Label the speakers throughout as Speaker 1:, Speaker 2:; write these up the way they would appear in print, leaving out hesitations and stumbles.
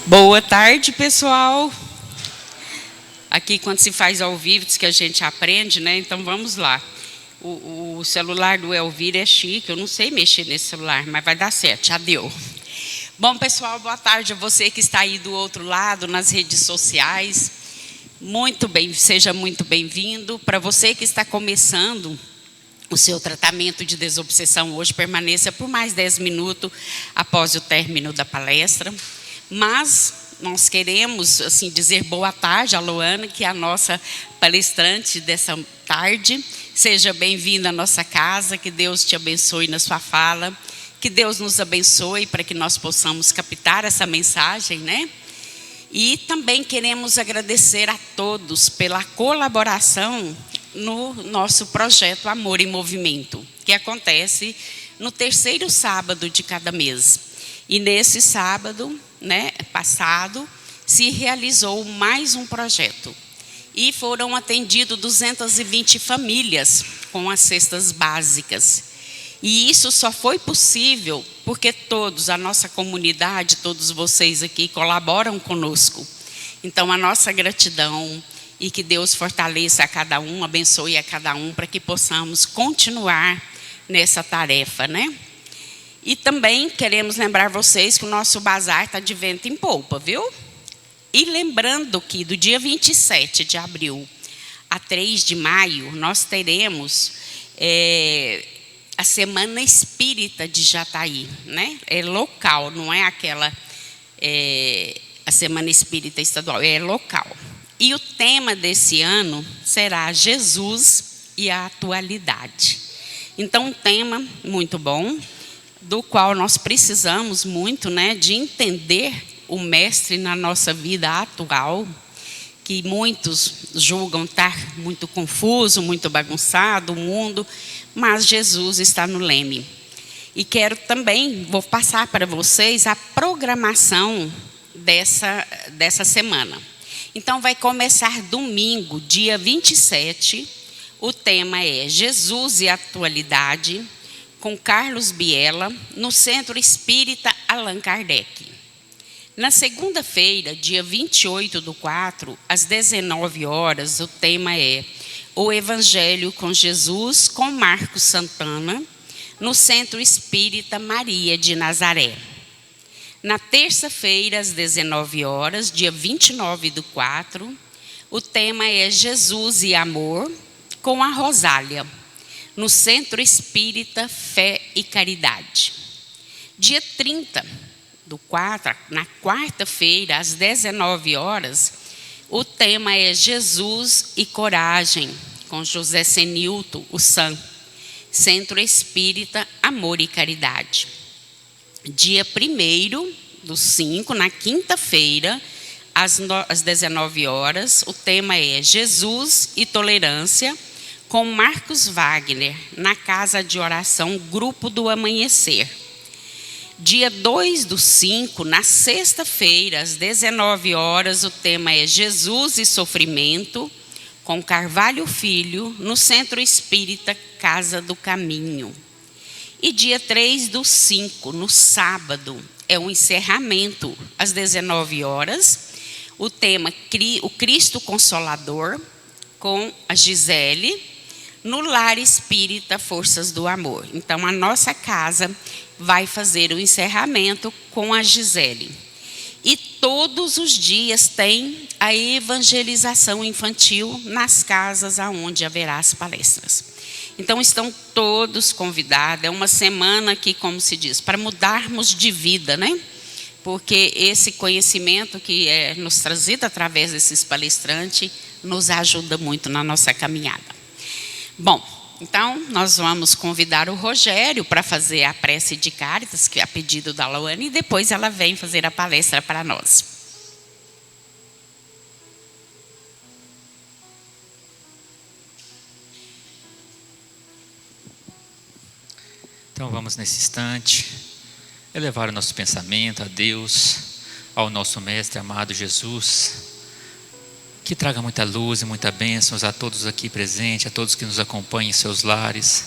Speaker 1: Boa tarde, pessoal. Aqui, quando se faz ao vivo, diz que a gente aprende, né? Então, vamos lá. O celular do Elvira é chique, eu não sei mexer nesse celular, mas vai dar certo, já deu. Bom, pessoal, boa tarde a você que está aí do outro lado, nas redes sociais. Seja muito bem-vindo. Para você que está começando o seu tratamento de desobsessão hoje, permaneça por mais 10 minutos após o término da palestra. Mas nós queremos dizer boa tarde a Loana, que é a nossa palestrante dessa tarde. Seja bem-vinda à nossa casa, que Deus te abençoe na sua fala, que Deus nos abençoe para que nós possamos captar essa mensagem, né? E também queremos agradecer a todos pela colaboração no nosso projeto Amor em Movimento, que acontece no terceiro sábado de cada mês. E nesse sábado, passado, se realizou mais um projeto. E foram atendidos 220 famílias com as cestas básicas. E isso só foi possível porque todos, a nossa comunidade, todos vocês aqui colaboram conosco. Então, a nossa gratidão e que Deus fortaleça a cada um, abençoe a cada um, para que possamos continuar nessa tarefa, né? E também queremos lembrar vocês que o nosso bazar está de vento em polpa, viu? E lembrando que do dia 27 de abril a 3 de maio, nós teremos a Semana Espírita de Jataí, né? É local, não é aquela a Semana Espírita Estadual, é local. E o tema desse ano será Jesus e a Atualidade. Então, um tema muito bom, do qual nós precisamos muito, de entender o mestre na nossa vida atual, que muitos julgam estar muito confuso, muito bagunçado o mundo, mas Jesus está no leme. E vou passar para vocês a programação dessa semana. Então, vai começar domingo, dia 27, o tema é Jesus e a Atualidade, com Carlos Biela, no Centro Espírita Allan Kardec. Na segunda-feira, dia 28/4, às 19 horas, o tema é o Evangelho com Jesus, com Marcos Santana, no Centro Espírita Maria de Nazaré. Na terça-feira, às 19 horas, dia 29/4, o tema é Jesus e Amor, com a Rosália, no Centro Espírita Fé e Caridade. Dia 30/4, na quarta-feira, às 19 horas, o tema é Jesus e Coragem, com José Senilton, o SAM, Centro Espírita Amor e Caridade. Dia 1/5, na quinta-feira, às 19 horas, o tema é Jesus e Tolerância, com Marcos Wagner, na Casa de Oração Grupo do Amanhecer. Dia 2/5, na sexta-feira, às 19 horas, o tema é Jesus e Sofrimento, com Carvalho Filho, no Centro Espírita Casa do Caminho. E dia 3/5, no sábado, é o encerramento, às 19 horas, o tema O Cristo Consolador, com a Gisele, no Lar Espírita Forças do Amor. Então, a nossa casa vai fazer o encerramento com a Gisele. E todos os dias tem a evangelização infantil nas casas onde haverá as palestras. Então, estão todos convidados. É uma semana que, como se diz, para mudarmos de vida, né? Porque esse conhecimento que é nos trazido através desses palestrantes nos ajuda muito na nossa caminhada. Bom, então nós vamos convidar o Rogério para fazer a prece de Cáritas, que é a pedido da Loana, e depois ela vem fazer a palestra para nós.
Speaker 2: Então vamos nesse instante elevar o nosso pensamento a Deus, ao nosso Mestre amado Jesus, que traga muita luz e muita bênçãos a todos aqui presentes, a todos que nos acompanham em seus lares.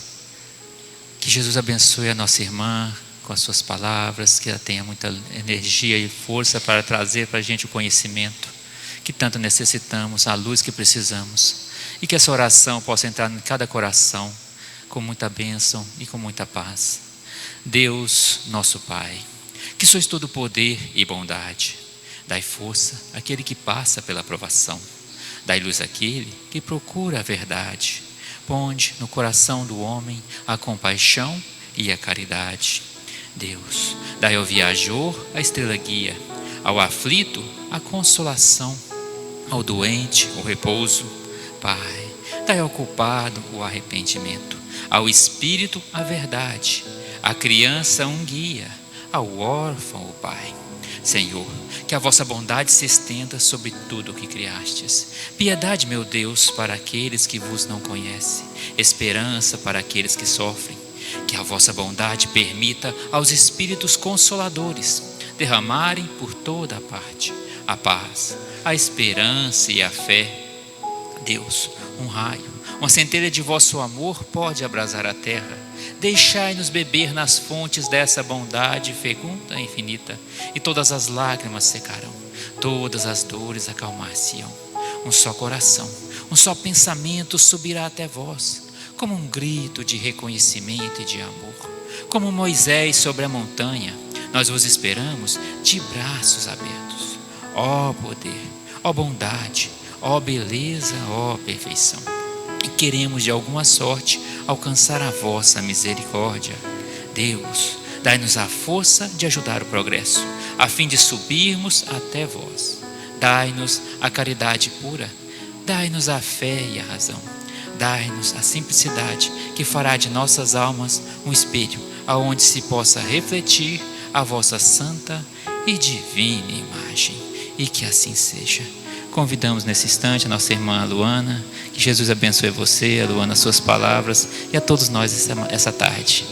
Speaker 2: Que Jesus abençoe a nossa irmã com as suas palavras, que ela tenha muita energia e força para trazer para a gente o conhecimento que tanto necessitamos, a luz que precisamos. E que essa oração possa entrar em cada coração com muita bênção e com muita paz. Deus, nosso Pai, que sois todo poder e bondade, dai força àquele que passa pela provação, dai luz àquele que procura a verdade. Ponde no coração do homem a compaixão e a caridade. Deus, dai ao viajor a estrela guia, ao aflito a consolação, ao doente o repouso. Pai, dai ao culpado o arrependimento, ao espírito a verdade, à criança um guia, ao órfão o Pai. Senhor, que a vossa bondade se estenda sobre tudo o que criastes. Piedade, meu Deus, para aqueles que vos não conhecem, esperança para aqueles que sofrem. Que a vossa bondade permita aos espíritos consoladores derramarem por toda a parte a paz, a esperança e a fé. Deus, um raio, uma centelha de vosso amor pode abrasar a terra. Deixai-nos beber nas fontes dessa bondade fecunda e infinita, e todas as lágrimas secarão, todas as dores acalmar-se-ão. Um só coração, um só pensamento subirá até vós, como um grito de reconhecimento e de amor. Como Moisés sobre a montanha, nós vos esperamos de braços abertos. Ó poder, ó bondade, ó beleza, ó perfeição. E queremos de alguma sorte alcançar a vossa misericórdia. Deus, dai-nos a força de ajudar o progresso, a fim de subirmos até vós. Dai-nos a caridade pura, dai-nos a fé e a razão. Dai-nos a simplicidade que fará de nossas almas um espelho, aonde se possa refletir a vossa santa e divina imagem. E que assim seja. Convidamos nesse instante a nossa irmã Luana, que Jesus abençoe você, a Luana, as suas palavras, e a todos nós essa tarde.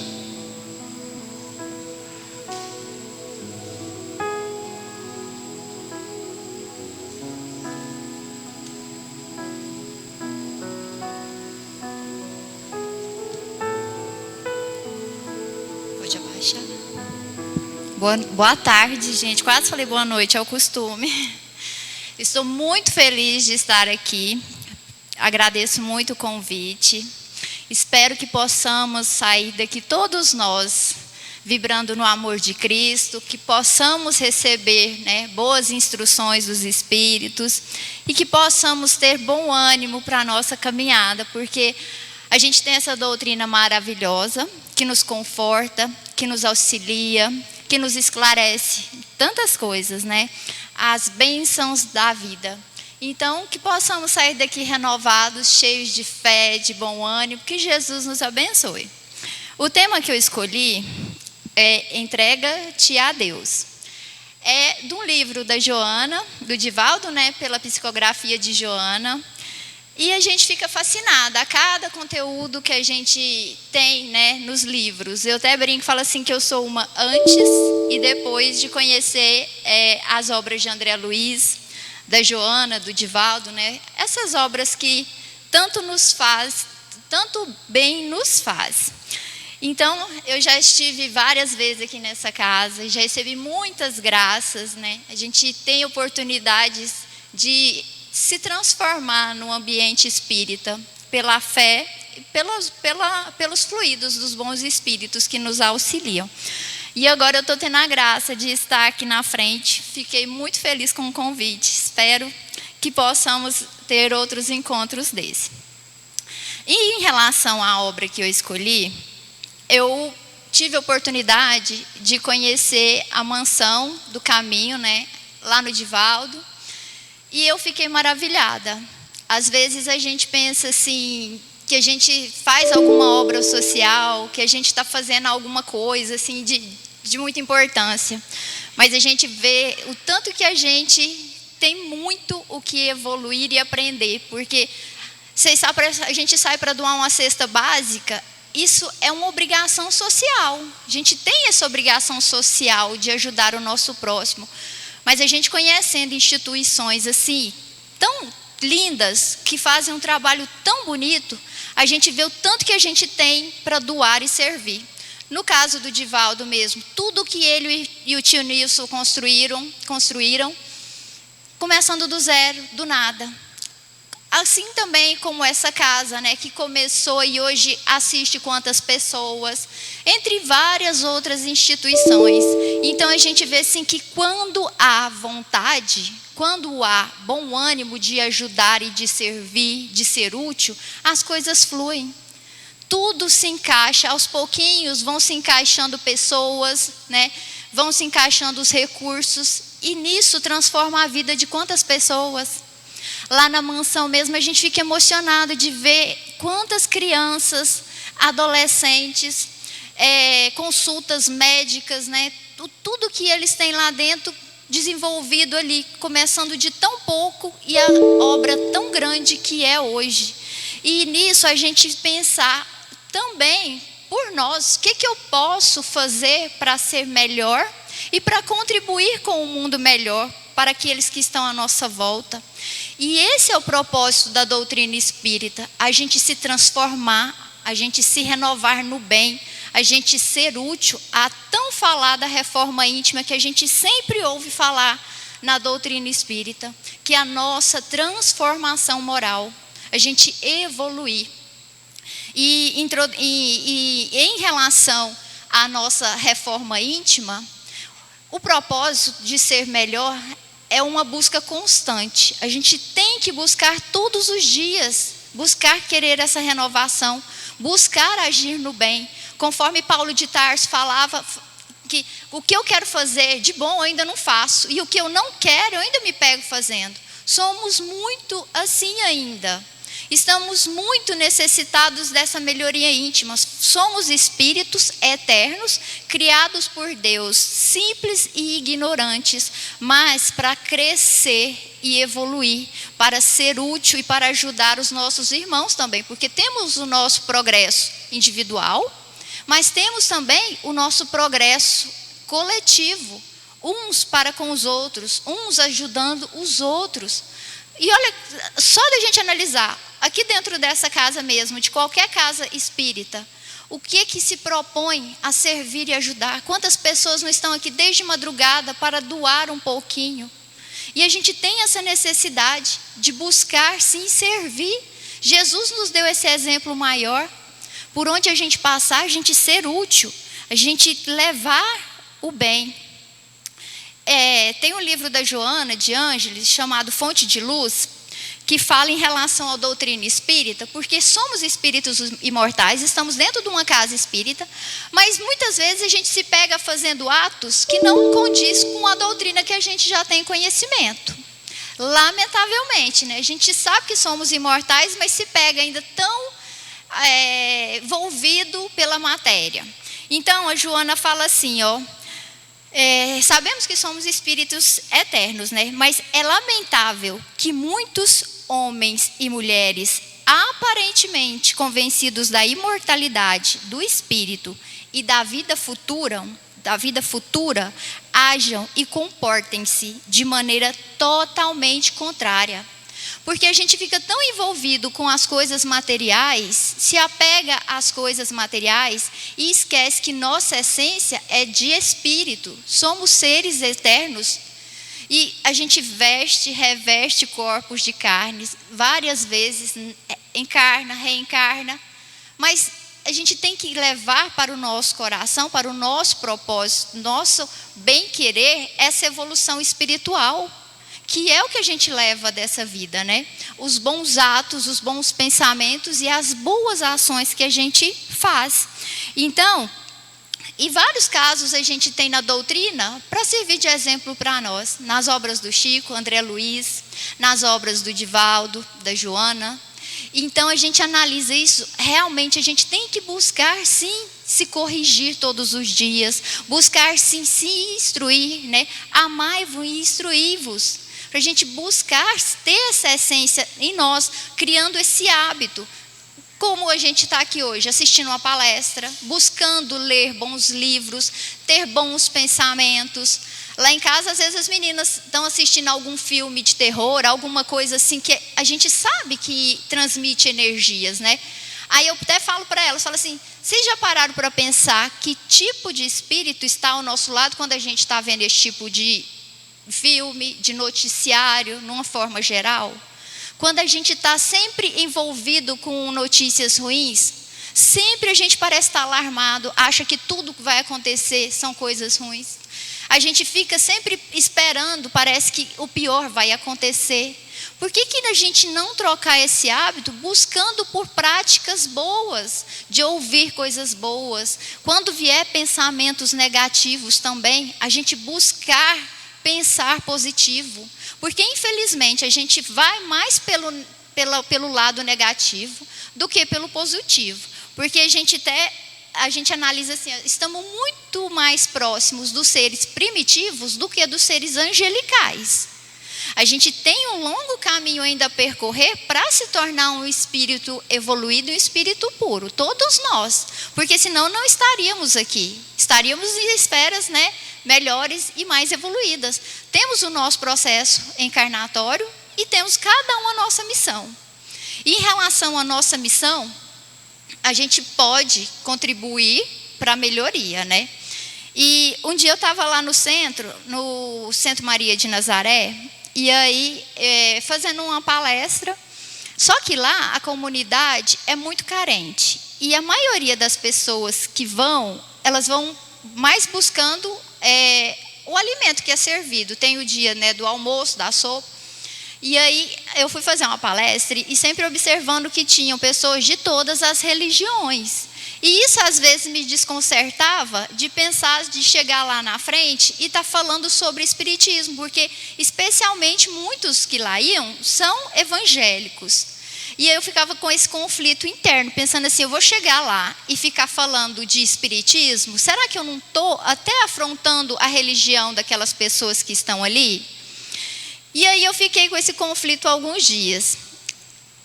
Speaker 3: Pode abaixar. Boa tarde, gente. Quase falei boa noite, é o costume. Estou muito feliz de estar aqui. Agradeço muito o convite. Espero que possamos sair daqui todos nós vibrando no amor de Cristo, que possamos receber, boas instruções dos Espíritos e que possamos ter bom ânimo para a nossa caminhada, porque a gente tem essa doutrina maravilhosa que nos conforta, que nos auxilia, que nos esclarece tantas coisas, as bênçãos da vida. Então, que possamos sair daqui renovados, cheios de fé, de bom ânimo, que Jesus nos abençoe. O tema que eu escolhi é Entrega-te a Deus. É de um livro da Joana, do Divaldo, pela psicografia de Joana. E a gente fica fascinada a cada conteúdo que a gente tem, nos livros. Eu até brinco, falo assim que eu sou uma antes e depois de conhecer as obras de André Luiz, da Joana, do Divaldo, essas obras que tanto bem nos faz. Então, eu já estive várias vezes aqui nessa casa, já recebi muitas graças, A gente tem oportunidades de se transformar no ambiente espírita pela fé, pelos fluidos dos bons espíritos que nos auxiliam. E agora eu estou tendo a graça de estar aqui na frente. Fiquei muito feliz com o convite. Espero que possamos ter outros encontros desse. E em relação à obra que eu escolhi, eu tive a oportunidade de conhecer a Mansão do Caminho, lá no Divaldo. E eu fiquei maravilhada. Às vezes a gente pensa assim, que a gente faz alguma obra social, que a gente está fazendo alguma coisa assim, de muita importância. Mas a gente vê o tanto que a gente tem muito o que evoluir e aprender. Porque a gente sai para doar uma cesta básica, isso é uma obrigação social. A gente tem essa obrigação social de ajudar o nosso próximo. Mas a gente conhecendo instituições assim, tão lindas, que fazem um trabalho tão bonito, a gente vê o tanto que a gente tem para doar e servir. No caso do Divaldo mesmo, tudo que ele e o tio Nilson construíram, começando do zero, do nada. Assim também como essa casa, né, que começou e hoje assiste quantas pessoas, entre várias outras instituições. Então a gente vê assim que quando há vontade, quando há bom ânimo de ajudar e de servir, de ser útil, as coisas fluem. Tudo se encaixa, aos pouquinhos vão se encaixando pessoas, né, vão se encaixando os recursos, e nisso transforma a vida de quantas pessoas. Lá na mansão mesmo a gente fica emocionado de ver quantas crianças, adolescentes, consultas médicas, né? Tudo que eles têm lá dentro desenvolvido ali, começando de tão pouco e a obra tão grande que é hoje. E nisso a gente pensar também por nós, o que eu posso fazer para ser melhor e para contribuir com um mundo melhor para aqueles que estão à nossa volta. E esse é o propósito da doutrina espírita, a gente se transformar, a gente se renovar no bem, a gente ser útil. A tão falada reforma íntima que a gente sempre ouve falar na doutrina espírita, que é a nossa transformação moral, a gente evoluir. E em relação à nossa reforma íntima, o propósito de ser melhor é uma busca constante. A gente tem que buscar todos os dias, buscar querer essa renovação, buscar agir no bem. Conforme Paulo de Tarso falava, que o que eu quero fazer de bom eu ainda não faço, e o que eu não quero eu ainda me pego fazendo. Somos muito assim ainda. Estamos muito necessitados dessa melhoria íntima. Somos espíritos eternos, criados por Deus, simples e ignorantes, mas para crescer e evoluir, para ser útil e para ajudar os nossos irmãos também, porque temos o nosso progresso individual, mas temos também o nosso progresso coletivo, uns para com os outros, uns ajudando os outros. E olha, só da gente analisar, aqui dentro dessa casa mesmo, de qualquer casa espírita, o que se propõe a servir e ajudar? Quantas pessoas não estão aqui desde madrugada para doar um pouquinho? E a gente tem essa necessidade de buscar, sim, servir. Jesus nos deu esse exemplo maior. Por onde a gente passar, a gente ser útil, a gente levar o bem. Tem um livro da Joana de Ângeles chamado Fonte de Luz, que fala em relação à doutrina espírita, porque somos espíritos imortais, estamos dentro de uma casa espírita, mas muitas vezes a gente se pega fazendo atos que não condiz com a doutrina que a gente já tem conhecimento. Lamentavelmente, né? A gente sabe que somos imortais, mas se pega ainda tão envolvido pela matéria. Então a Joana fala assim, sabemos que somos espíritos eternos, né? Mas é lamentável que muitos homens e mulheres aparentemente convencidos da imortalidade do espírito e da vida futura, ajam e comportem-se de maneira totalmente contrária. Porque a gente fica tão envolvido com as coisas materiais, se apega às coisas materiais e esquece que nossa essência é de espírito. Somos seres eternos e a gente reveste corpos de carne, várias vezes encarna, reencarna, mas a gente tem que levar para o nosso coração, para o nosso propósito, nosso bem-querer, essa evolução espiritual, que é o que a gente leva dessa vida, né? Os bons atos, os bons pensamentos e as boas ações que a gente faz. Então, em vários casos a gente tem na doutrina para servir de exemplo para nós, nas obras do Chico, André Luiz, nas obras do Divaldo, da Joana. Então a gente analisa isso, realmente a gente tem que buscar sim se corrigir todos os dias, buscar sim se instruir, né? Amai-vos e instruí-vos, para a gente buscar ter essa essência em nós, criando esse hábito. Como a gente está aqui hoje, assistindo uma palestra, buscando ler bons livros, ter bons pensamentos. Lá em casa, às vezes as meninas estão assistindo algum filme de terror, alguma coisa assim que a gente sabe que transmite energias, né? Aí eu até falo para elas, falo assim, vocês já pararam para pensar que tipo de espírito está ao nosso lado quando a gente está vendo esse tipo de filme, de noticiário, numa forma geral? Quando a gente está sempre envolvido com notícias ruins, sempre a gente parece estar alarmado, acha que tudo que vai acontecer são coisas ruins. A gente fica sempre esperando, parece que o pior vai acontecer. Por que a gente não trocar esse hábito buscando por práticas boas, de ouvir coisas boas? Quando vier pensamentos negativos também, a gente buscar pensar positivo. Porque infelizmente a gente vai mais pelo lado negativo do que pelo positivo. Porque a gente analisa assim, estamos muito mais próximos dos seres primitivos do que dos seres angelicais. A gente tem um longo caminho ainda a percorrer para se tornar um espírito evoluído, um espírito puro, todos nós, porque senão não estaríamos aqui, estaríamos em esferas, né, melhores e mais evoluídas. Temos o nosso processo encarnatório e temos cada um a nossa missão. E em relação à nossa missão, a gente pode contribuir para a melhoria, né? E um dia eu estava lá no Centro Maria de Nazaré, e aí fazendo uma palestra, só que lá a comunidade é muito carente. E a maioria das pessoas que vão, elas vão mais buscando o alimento que é servido. Tem o dia, né, do almoço, da sopa. E aí eu fui fazer uma palestra e sempre observando que tinham pessoas de todas as religiões. E isso às vezes me desconcertava de pensar, de chegar lá na frente e estar falando sobre espiritismo, porque especialmente muitos que lá iam são evangélicos. E aí eu ficava com esse conflito interno, pensando assim, eu vou chegar lá e ficar falando de espiritismo? Será que eu não estou até afrontando a religião daquelas pessoas que estão ali? E aí eu fiquei com esse conflito alguns dias.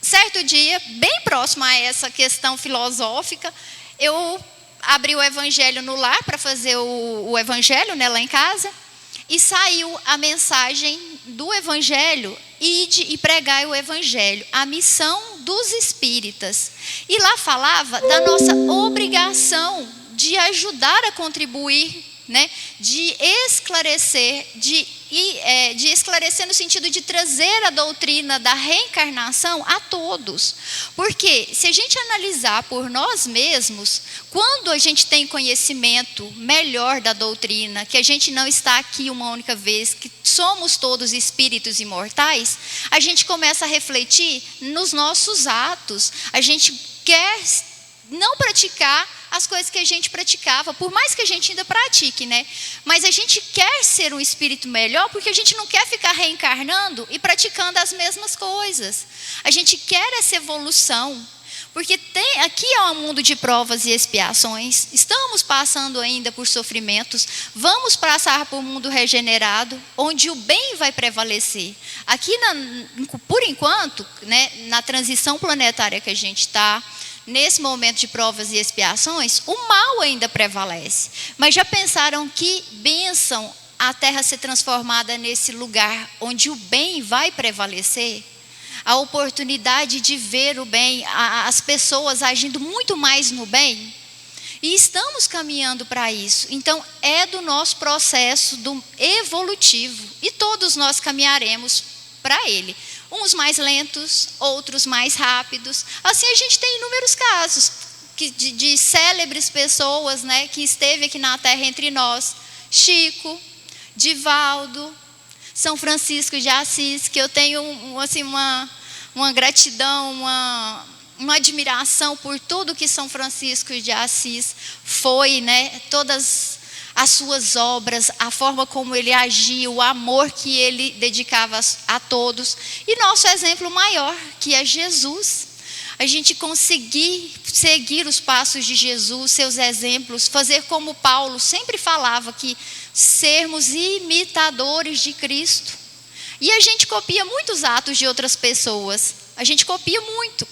Speaker 3: Certo dia, bem próximo a essa questão filosófica, eu abri o evangelho no lar para fazer o evangelho, né, lá em casa, e saiu a mensagem do evangelho, ide e pregai o evangelho, a missão dos espíritas. E lá falava da nossa obrigação de ajudar a contribuir, né, de esclarecer, de esclarecer no sentido de trazer a doutrina da reencarnação a todos. Porque se a gente analisar por nós mesmos, quando a gente tem conhecimento melhor da doutrina, que a gente não está aqui uma única vez, que somos todos espíritos imortais, a gente começa a refletir nos nossos atos. A gente quer não praticar as coisas que a gente praticava, por mais que a gente ainda pratique, né? Mas a gente quer ser um espírito melhor, porque a gente não quer ficar reencarnando e praticando as mesmas coisas. A gente quer essa evolução, porque aqui é um mundo de provas e expiações, estamos passando ainda por sofrimentos, vamos passar por um mundo regenerado, onde o bem vai prevalecer. Aqui, por enquanto, né, na transição planetária que a gente está, nesse momento de provas e expiações, o mal ainda prevalece. Mas já pensaram que bênção a Terra ser transformada nesse lugar onde o bem vai prevalecer? A oportunidade de ver o bem, as pessoas agindo muito mais no bem? E estamos caminhando para isso. Então, é do nosso processo evolutivo. E todos nós caminharemos para ele. Uns mais lentos, outros mais rápidos. Assim a gente tem inúmeros casos de célebres pessoas, né, que esteve aqui na Terra entre nós. Chico, Divaldo, São Francisco de Assis, que eu tenho assim, uma gratidão, uma admiração por tudo que São Francisco de Assis foi, né, todas as suas obras, a forma como ele agia, o amor que ele dedicava a todos. E nosso exemplo maior, que é Jesus. A gente conseguir seguir os passos de Jesus, seus exemplos, fazer como Paulo sempre falava, que sermos imitadores de Cristo. E a gente copia muitos atos de outras pessoas. A gente copia muito.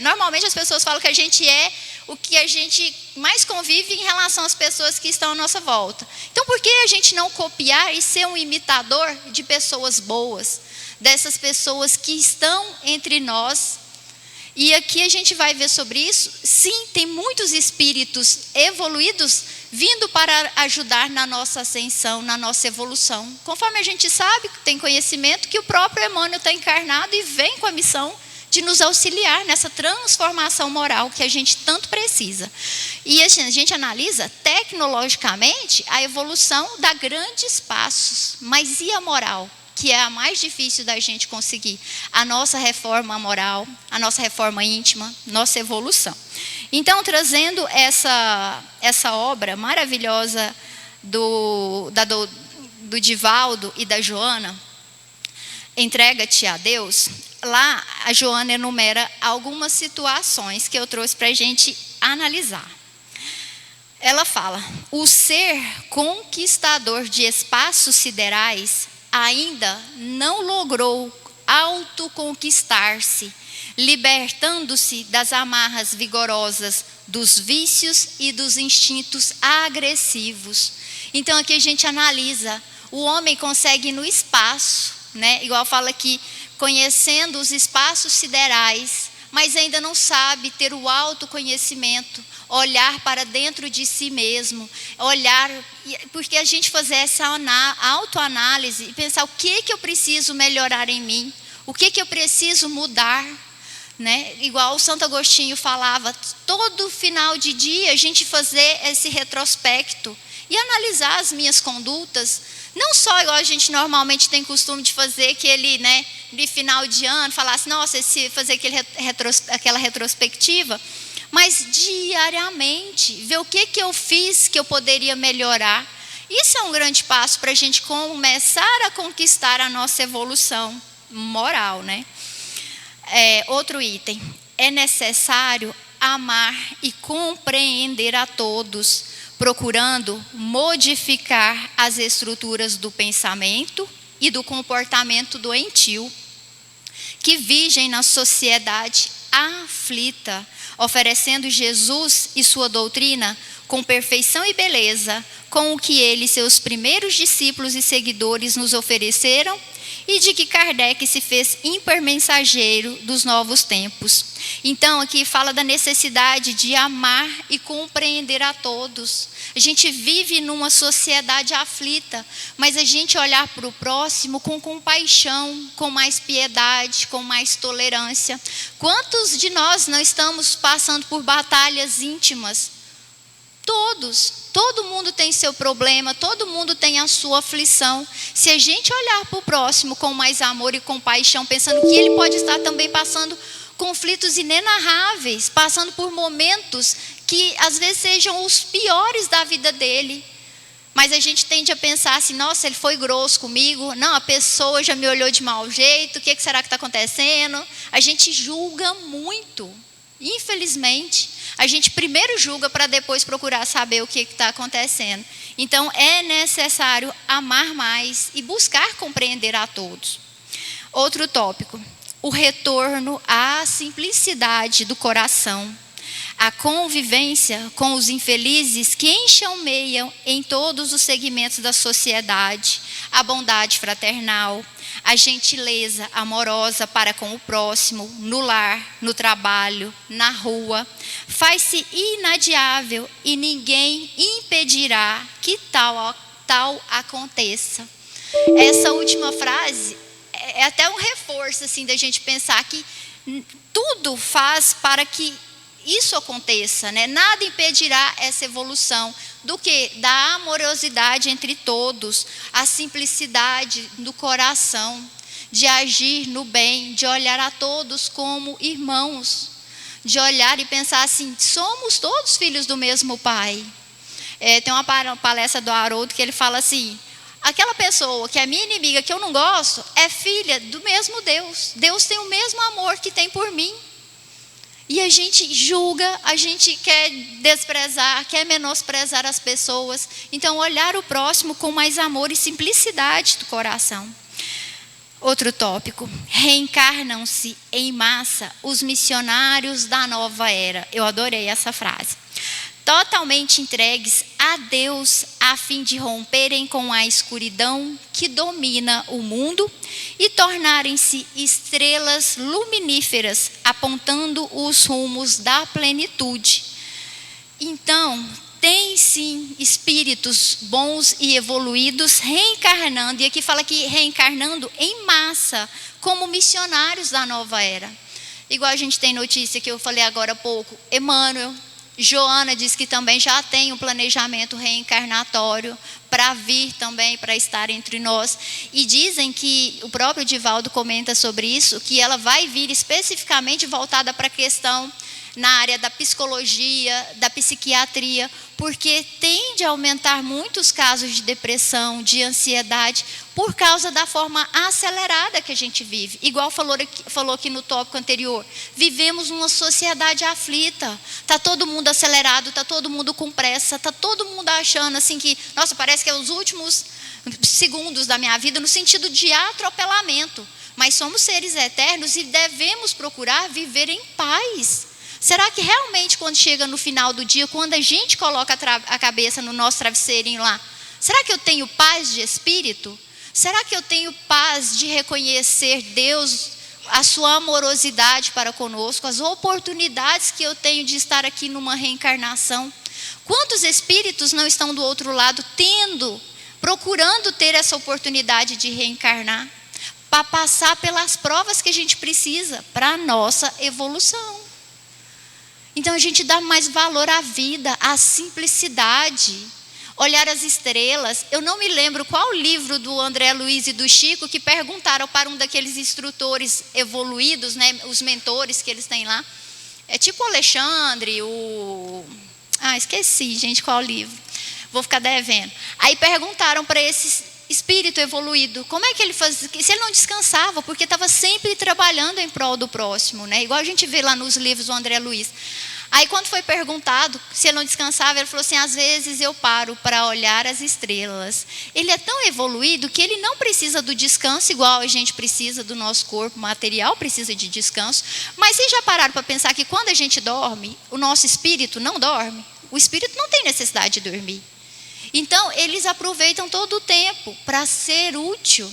Speaker 3: Normalmente as pessoas falam que a gente é o que a gente mais convive em relação às pessoas que estão à nossa volta. Então, por que a gente não copiar e ser um imitador de pessoas boas, dessas pessoas que estão entre nós E aqui a gente vai ver sobre isso. Sim, tem muitos espíritos evoluídos vindo para ajudar na nossa ascensão, na nossa evolução. Conforme a gente sabe, tem conhecimento que o próprio Emmanuel está encarnado e vem com a missão de nos auxiliar nessa transformação moral que a gente tanto precisa. E a gente analisa tecnologicamente a evolução dá grandes passos, mas e a moral? Que é a mais difícil da gente conseguir, a nossa reforma moral, a nossa reforma íntima, nossa evolução. Então, trazendo essa obra maravilhosa do Divaldo e da Joana, Entrega-te a Deus, lá a Joana enumera algumas situações que eu trouxe para a gente analisar. Ela fala, o ser conquistador de espaços siderais ainda não logrou autoconquistar-se, libertando-se das amarras vigorosas dos vícios e dos instintos agressivos. Então aqui a gente analisa, o homem consegue ir no espaço, né? Igual fala aqui, conhecendo os espaços siderais, mas ainda não sabe ter o autoconhecimento, olhar para dentro de si mesmo, olhar, porque a gente fazer essa autoanálise e pensar o que eu preciso melhorar em mim, o que eu preciso mudar, né? Igual o Santo Agostinho falava, todo final de dia a gente fazer esse retrospecto e analisar as minhas condutas, não só igual a gente normalmente tem costume de fazer, que ele, né, de final de ano, falasse, nossa, fazer aquela retrospectiva, mas diariamente, ver o que eu fiz que eu poderia melhorar. Isso é um grande passo para a gente começar a conquistar a nossa evolução moral, né? Outro item, é necessário amar e compreender a todos, procurando modificar as estruturas do pensamento e do comportamento doentio que vigem na sociedade aflita, oferecendo Jesus e sua doutrina com perfeição e beleza, com o que ele e seus primeiros discípulos e seguidores nos ofereceram e de que Kardec se fez hipermensageiro dos novos tempos. Então, aqui fala da necessidade de amar e compreender a todos. A gente vive numa sociedade aflita, mas a gente olhar para o próximo com compaixão, com mais piedade, com mais tolerância. Quantos de nós não estamos passando por batalhas íntimas? Todos, todo mundo tem seu problema, todo mundo tem a sua aflição. Se a gente olhar para o próximo com mais amor e compaixão, pensando que ele pode estar também passando conflitos inenarráveis, passando por momentos que às vezes sejam os piores da vida dele. Mas a gente tende a pensar assim, nossa, ele foi grosso comigo, não, a pessoa já me olhou de mau jeito, o que será que está acontecendo? A gente julga muito, infelizmente. A gente primeiro julga para depois procurar saber o que está acontecendo. Então, é necessário amar mais e buscar compreender a todos. Outro tópico, o retorno à simplicidade do coração, a convivência com os infelizes que enxameiam em todos os segmentos da sociedade, a bondade fraternal, a gentileza amorosa para com o próximo, no lar, no trabalho, na rua, faz-se inadiável e ninguém impedirá que tal aconteça. Essa última frase é até um reforço assim, da gente pensar que tudo faz para que isso aconteça, né? Nada impedirá essa evolução do que? Da amorosidade entre todos, a simplicidade do coração, de agir no bem, de olhar a todos como irmãos, de olhar e pensar assim, somos todos filhos do mesmo Pai. Tem uma palestra do Haroldo que ele fala assim, aquela pessoa que é minha inimiga, que eu não gosto, é filha do mesmo Deus. Deus tem o mesmo amor que tem por mim. E a gente julga, a gente quer desprezar, quer menosprezar as pessoas. Então, olhar o próximo com mais amor e simplicidade do coração. Outro tópico, reencarnam-se em massa os missionários da nova era. Eu adorei essa frase. totalmente entregues a Deus, a fim de romperem com a escuridão que domina o mundo e tornarem-se estrelas luminíferas, apontando os rumos da plenitude. Então, tem sim espíritos bons e evoluídos reencarnando, e aqui fala que reencarnando em massa, como missionários da nova era. Igual a gente tem notícia que eu falei agora há pouco, Emmanuel, Joana diz que também já tem um planejamento reencarnatório para vir também, para estar entre nós. E dizem que, o próprio Divaldo comenta sobre isso, que ela vai vir especificamente voltada para a questão na área da psicologia, da psiquiatria, porque tende a aumentar muitos casos de depressão, de ansiedade, por causa da forma acelerada que a gente vive. Igual falou aqui no tópico anterior, vivemos numa sociedade aflita, está todo mundo acelerado, está todo mundo com pressa, está todo mundo achando assim que, nossa, parece que é os últimos segundos da minha vida, no sentido de atropelamento, mas somos seres eternos e devemos procurar viver em paz. Será que realmente quando chega no final do dia, quando a gente coloca a cabeça no nosso travesseirinho lá, será que eu tenho paz de espírito? Será que eu tenho paz de reconhecer Deus, a sua amorosidade para conosco, as oportunidades que eu tenho de estar aqui numa reencarnação? Quantos espíritos não estão do outro lado procurando ter essa oportunidade de reencarnar, para passar pelas provas que a gente precisa para a nossa evolução? Então a gente dá mais valor à vida, à simplicidade, olhar as estrelas. Eu não me lembro qual livro do André Luiz e do Chico que perguntaram para um daqueles instrutores evoluídos, né, os mentores que eles têm lá. É tipo o Alexandre, esqueci, gente, qual livro. Vou ficar devendo. Aí perguntaram para esse espírito evoluído, como é que ele fazia, se ele não descansava, porque estava sempre trabalhando em prol do próximo, né? Igual a gente vê lá nos livros do André Luiz. Aí quando foi perguntado se ele não descansava, ele falou assim, às vezes eu paro para olhar as estrelas. Ele é tão evoluído que ele não precisa do descanso, igual a gente precisa do nosso corpo material, precisa de descanso. Mas vocês já pararam para pensar que quando a gente dorme, o nosso espírito não dorme? O espírito não tem necessidade de dormir. Então, eles aproveitam todo o tempo para ser útil.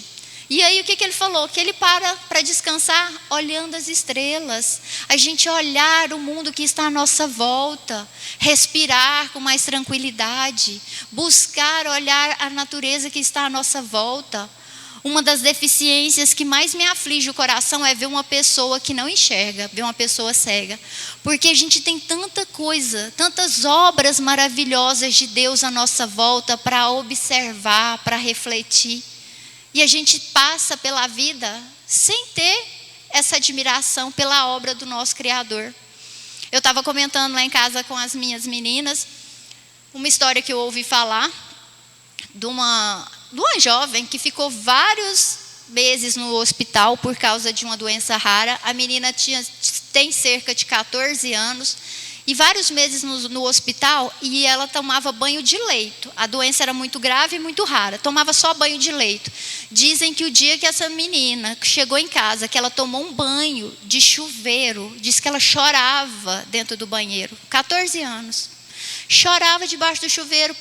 Speaker 3: E aí, o que ele falou? Que ele para descansar olhando as estrelas. A gente olhar o mundo que está à nossa volta. Respirar com mais tranquilidade. Buscar olhar a natureza que está à nossa volta. Uma das deficiências que mais me aflige o coração é ver uma pessoa que não enxerga, ver uma pessoa cega. Porque a gente tem tanta coisa, tantas obras maravilhosas de Deus à nossa volta para observar, para refletir. E a gente passa pela vida sem ter essa admiração pela obra do nosso Criador. Eu estava comentando lá em casa com as minhas meninas uma história que eu ouvi falar de uma jovem que ficou vários meses no hospital por causa de uma doença rara. A menina tem cerca de 14 anos e vários meses no hospital, e ela tomava banho de leito. A doença era muito grave e muito rara, tomava só banho de leito. Dizem que o dia que essa menina chegou em casa, que ela tomou um banho de chuveiro, diz que ela chorava dentro do banheiro, 14 anos. Chorava debaixo do chuveiro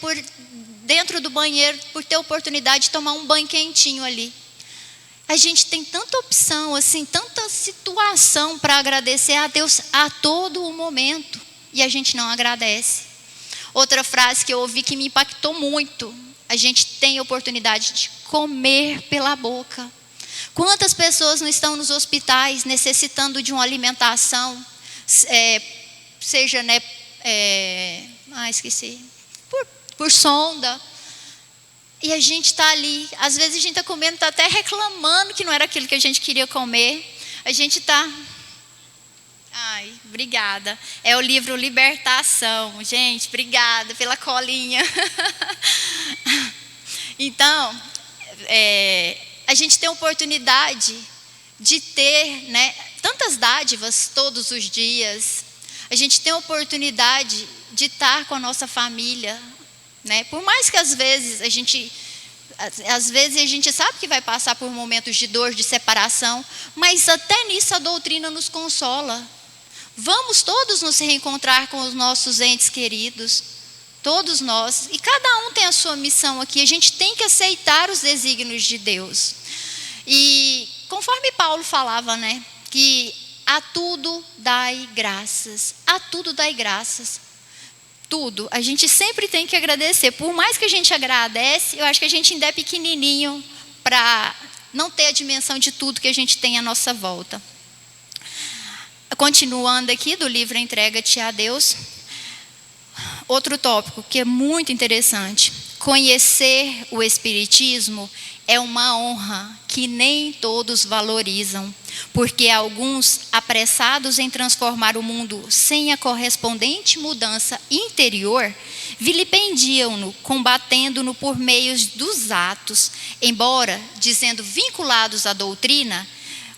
Speaker 3: dentro do banheiro, por ter oportunidade de tomar um banho quentinho ali. A gente tem tanta opção, assim, tanta situação para agradecer a Deus a todo o momento, e a gente não agradece. Outra frase que eu ouvi que me impactou muito: a gente tem oportunidade de comer pela boca. Quantas pessoas não estão nos hospitais necessitando de uma alimentação, seja, né, por sonda, e a gente está ali, às vezes a gente está comendo, está até reclamando que não era aquilo que a gente queria comer, a gente está... obrigada, é o livro Libertação, gente, obrigada pela colinha. Então, a gente tem a oportunidade de ter, né, tantas dádivas todos os dias, a gente tem a oportunidade de estar com a nossa família, né? Por mais que às vezes a gente sabe que vai passar por momentos de dor, de separação, mas até nisso a doutrina nos consola. Vamos todos nos reencontrar com os nossos entes queridos, todos nós, e cada um tem a sua missão aqui. A gente tem que aceitar os desígnios de Deus. E conforme Paulo falava, né, que a tudo dai graças, a tudo dai graças. Tudo, a gente sempre tem que agradecer. Por mais que a gente agradece, eu acho que a gente ainda é pequenininho para não ter a dimensão de tudo que a gente tem à nossa volta. Continuando aqui do livro Entrega-te a Deus, outro tópico que é muito interessante. Conhecer o Espiritismo é uma honra que nem todos valorizam, porque alguns, apressados em transformar o mundo sem a correspondente mudança interior, vilipendiam-no, combatendo-no por meios dos atos, embora dizendo vinculados à doutrina,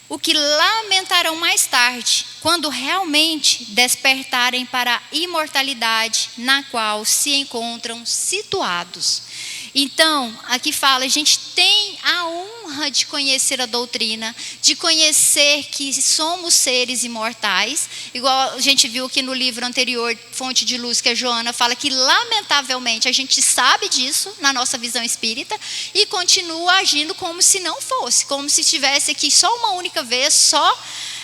Speaker 3: o que lamentarão mais tarde, quando realmente despertarem para a imortalidade na qual se encontram situados. Então, aqui fala, a gente tem a honra de conhecer a doutrina, de conhecer que somos seres imortais, igual a gente viu aqui no livro anterior, Fonte de Luz, que a Joana fala que, lamentavelmente, a gente sabe disso na nossa visão espírita e continua agindo como se não fosse, como se estivesse aqui só uma única vez, só,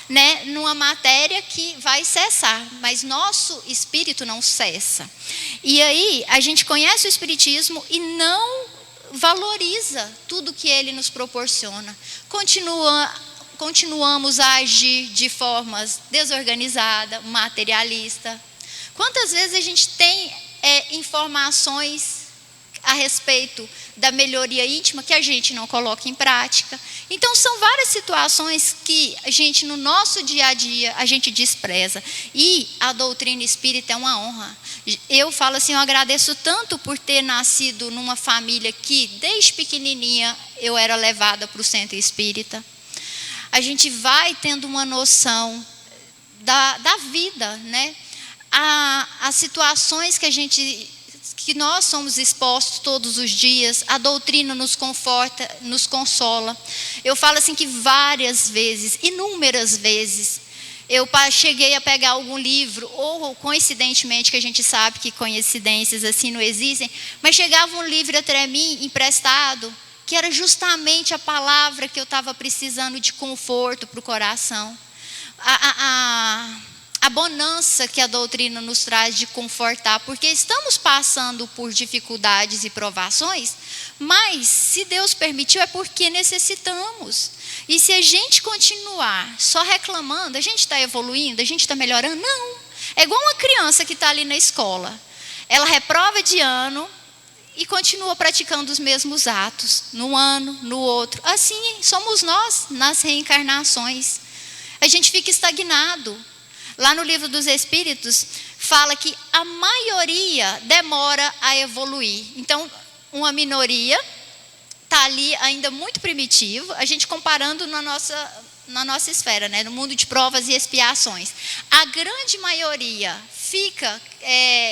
Speaker 3: né, numa matéria que vai cessar, mas nosso espírito não cessa. E aí a gente conhece o Espiritismo e não valoriza tudo que ele nos proporciona. Continuamos a agir de formas desorganizadas, materialista. Quantas vezes a gente tem informações a respeito da melhoria íntima que a gente não coloca em prática? Então são várias situações que a gente, no nosso dia a dia, a gente despreza. E a doutrina espírita é uma honra. Eu falo assim, eu agradeço tanto por ter nascido numa família que, desde pequenininha, eu era levada para o centro espírita. A gente vai tendo uma noção da vida, né? As situações que nós somos expostos todos os dias, a doutrina nos conforta, nos consola. Eu falo assim que várias vezes, inúmeras vezes, eu cheguei a pegar algum livro, ou coincidentemente, que a gente sabe que coincidências assim não existem, mas chegava um livro até mim, emprestado, que era justamente a palavra que eu estava precisando de conforto para o coração. A bonança que a doutrina nos traz de confortar, porque estamos passando por dificuldades e provações, mas se Deus permitiu é porque necessitamos. E se a gente continuar só reclamando, a gente está evoluindo, a gente está melhorando? Não. É igual uma criança que está ali na escola. Ela reprova de ano e continua praticando os mesmos atos, num ano, no outro. Assim somos nós nas reencarnações. A gente fica estagnado. Lá no Livro dos Espíritos, fala que a maioria demora a evoluir. Então, uma minoria está ali ainda muito primitivo, a gente comparando na nossa esfera, né, no mundo de provas e expiações. A grande maioria fica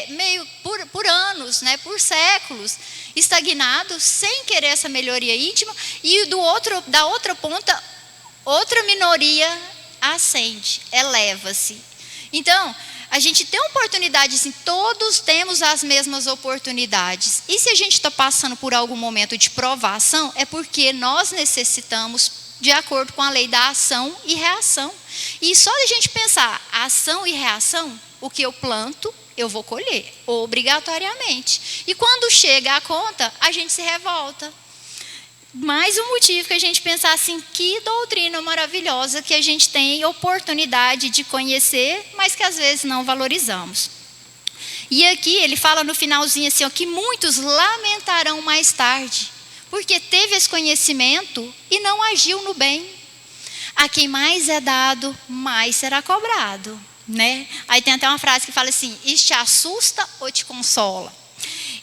Speaker 3: meio por anos, né, por séculos, estagnado, sem querer essa melhoria íntima, e da outra ponta, outra minoria ascende, eleva-se. Então, a gente tem oportunidades, assim, todos temos as mesmas oportunidades. E se a gente está passando por algum momento de provação, é porque nós necessitamos, de acordo com a lei da ação e reação. E só de a gente pensar ação e reação, o que eu planto, eu vou colher, obrigatoriamente. E quando chega a conta, a gente se revolta. Mais um motivo que a gente pensar assim, que doutrina maravilhosa que a gente tem oportunidade de conhecer, mas que às vezes não valorizamos. E aqui ele fala no finalzinho assim, ó, que muitos lamentarão mais tarde, porque teve esse conhecimento e não agiu no bem. A quem mais é dado, mais será cobrado, né? Aí tem até uma frase que fala assim, isso te assusta ou te consola?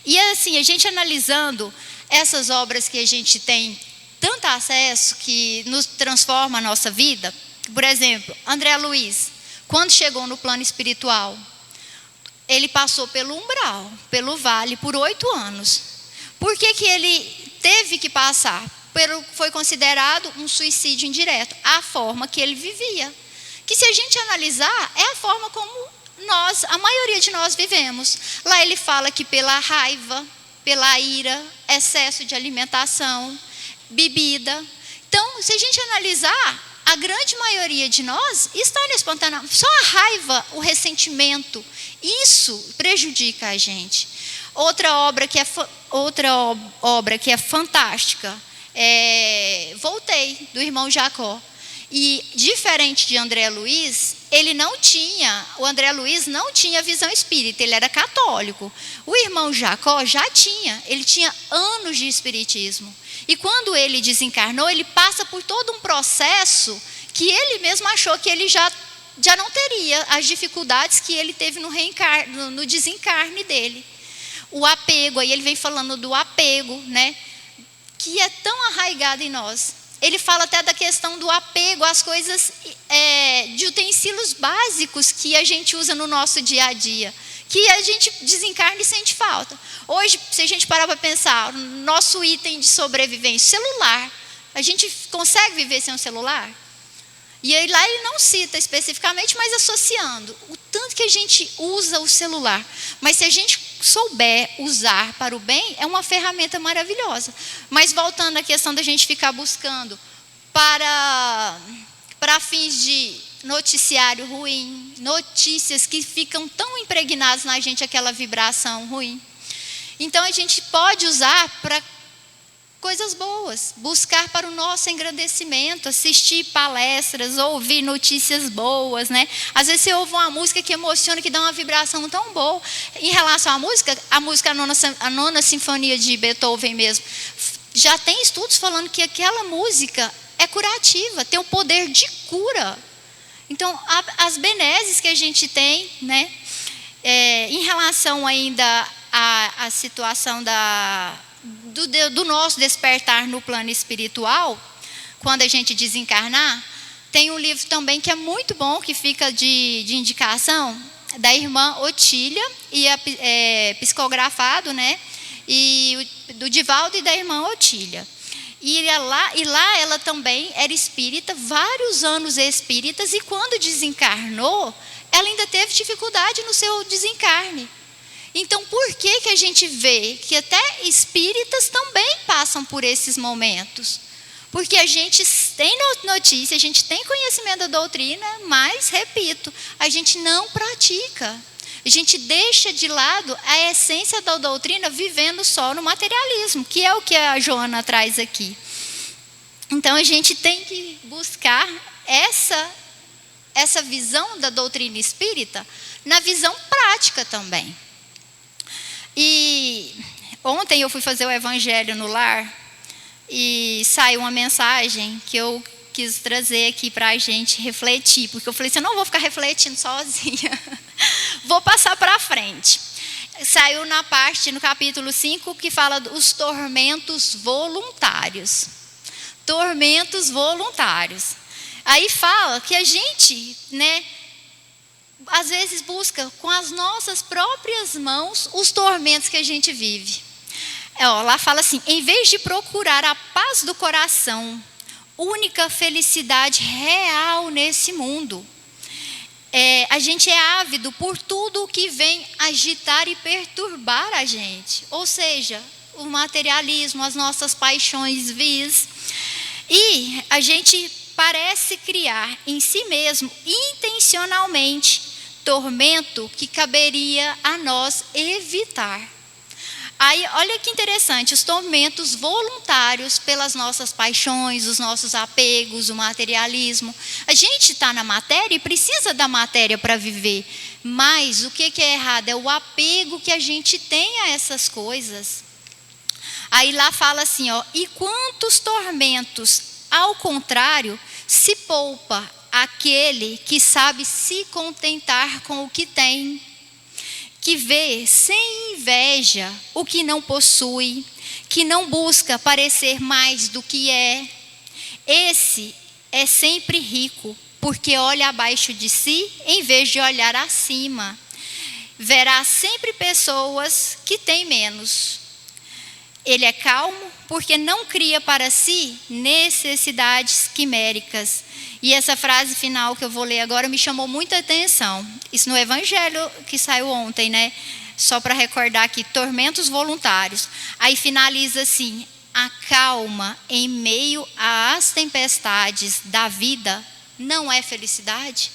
Speaker 3: E assim, a gente analisando essas obras que a gente tem tanto acesso, que nos transforma a nossa vida. Por exemplo, André Luiz, quando chegou no plano espiritual, ele passou pelo umbral, pelo vale, por 8 anos. Por que ele teve que passar? Foi considerado um suicídio indireto, a forma que ele vivia. que, se a gente analisar, é a forma como a maioria de nós vivemos. Lá ele fala que pela raiva, pela ira, excesso de alimentação, bebida. Então, se a gente analisar, a grande maioria de nós está nesse ponto. Só a raiva, o ressentimento, isso prejudica a gente. Outra obra que é fantástica é Voltei, do irmão Jacó. E, diferente de André Luiz, o André Luiz não tinha visão espírita, ele era católico. O irmão Jacó ele tinha anos de espiritismo. E quando ele desencarnou, ele passa por todo um processo que ele mesmo achou que ele já não teria as dificuldades que ele teve no desencarne dele. O apego, aí ele vem falando do apego, né, que é tão arraigado em nós. Ele fala até da questão do apego às coisas, de utensílios básicos que a gente usa no nosso dia a dia, que a gente desencarna e sente falta. Hoje, se a gente parar para pensar, nosso item de sobrevivência, celular, a gente consegue viver sem um celular? E aí lá ele não cita especificamente, mas associando o tanto que a gente usa o celular. Mas se a gente souber usar para o bem, é uma ferramenta maravilhosa. Mas voltando à questão da gente ficar buscando para fins de noticiário ruim, notícias que ficam tão impregnadas na gente, aquela vibração ruim. Então a gente pode usar para coisas boas, buscar para o nosso engrandecimento, assistir palestras, ouvir notícias boas, né? Às vezes você ouve uma música que emociona, que dá uma vibração tão boa. Em relação à música, a nona sinfonia de Beethoven mesmo, já tem estudos falando que aquela música é curativa, tem o poder de cura. Então, as benesses que a gente tem, né? Em relação ainda à situação do nosso despertar no plano espiritual, quando a gente desencarnar, tem um livro também que é muito bom, que fica de indicação, da irmã Otília, e psicografado, né? E do Divaldo e da irmã Otília. E lá ela também era espírita, vários anos espíritas, e quando desencarnou, ela ainda teve dificuldade no seu desencarne. Então, por que a gente vê que até espíritas também passam por esses momentos? Porque a gente tem notícia, a gente tem conhecimento da doutrina, mas, repito, a gente não pratica. A gente deixa de lado a essência da doutrina vivendo só no materialismo, que é o que a Joana traz aqui. Então, a gente tem que buscar essa visão da doutrina espírita na visão prática também. E ontem eu fui fazer o Evangelho no Lar e saiu uma mensagem que eu quis trazer aqui para a gente refletir, porque eu falei assim, eu não vou ficar refletindo sozinha, vou passar para frente. Saiu no capítulo 5, que fala dos tormentos voluntários. Tormentos voluntários. Aí fala que a gente, né, às vezes busca com as nossas próprias mãos os tormentos que a gente vive. Lá fala assim, em vez de procurar a paz do coração, única felicidade real nesse mundo, a gente é ávido por tudo o que vem agitar e perturbar a gente. Ou seja, o materialismo, as nossas paixões vis. E a gente parece criar em si mesmo, intencionalmente, tormento que caberia a nós evitar. Aí, olha que interessante, os tormentos voluntários pelas nossas paixões, os nossos apegos, o materialismo. A gente está na matéria e precisa da matéria para viver, mas o que é errado é o apego que a gente tem a essas coisas. Aí lá fala assim, e quantos tormentos, ao contrário, se poupa aquele que sabe se contentar com o que tem, que vê sem inveja o que não possui, que não busca parecer mais do que é. Esse é sempre rico, porque olha abaixo de si em vez de olhar acima. Verá sempre pessoas que têm menos. Ele é calmo porque não cria para si necessidades quiméricas. E essa frase final que eu vou ler agora me chamou muita atenção. Isso no Evangelho que saiu ontem, né? Só para recordar aqui, tormentos voluntários. Aí finaliza assim: a calma em meio às tempestades da vida não é felicidade?